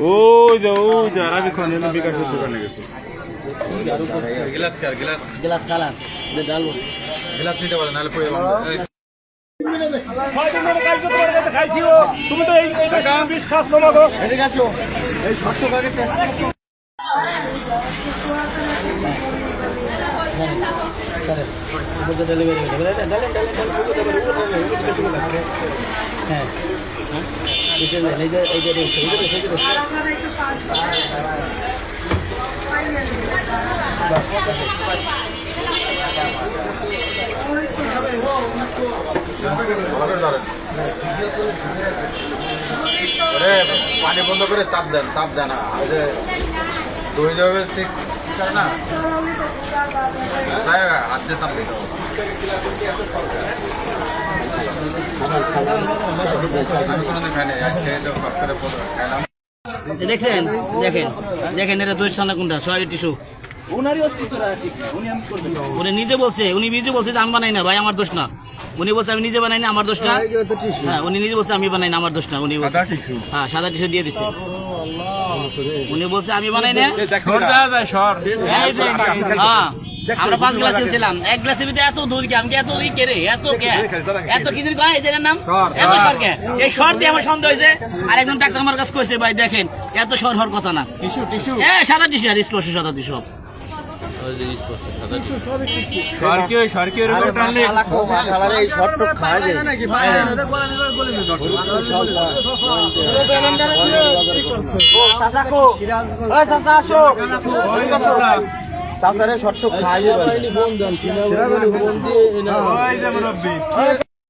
ওই যে আরবি খান বিকাশের দোকানে গেছে গ্লাস কালার ডালবো গ্লাস নিতে পারে নাহলে পড়ে তুমি তো এই বিষ খাচ্ছ না তো এদিকে আসো এই শর্ত করে হ্যাঁ পানি বন্ধ করে চাপ দেন দই যাবে ঠিক না হাত দিয়ে চাপ দিতে হবে আমি কোনোদিন খাই নাই আজকে খাইলাম দেখছেন দেখেন দেখেন এটা দই সামনে কোনটা সরি টিস্যু উনি নিজে বলছে যে আমি বানাই না ভাই আমার দোষ না উনি বলছে আমি নিজে বানাই না আমার দোষ না হ্যাঁ উনি নিজে বলছে আমি বানাই না আমার দোষ না উনি বলছে হ্যাঁ সাদা টিস্যু দিয়ে দিছে উনি বলছে আমি বানাই না হ্যাঁ আমরা 5 গ্লাস দিয়েছিলাম 1 গ্লাসের ভিতরে এত দই কে আমি এত দই কে রে এত কিছু কয় এর নাম এত সর কে এই সর দিয়ে আমার সন্দেহ হয়েছে আর একজন ডাক্তার আমার কাছে কইছে ভাই দেখেন এত সর হওয়ার কথা না টিস্যু সাদা টিস্যু আর স্পষ্ট সাদা টিস্যু চাচারে শর্ট খাই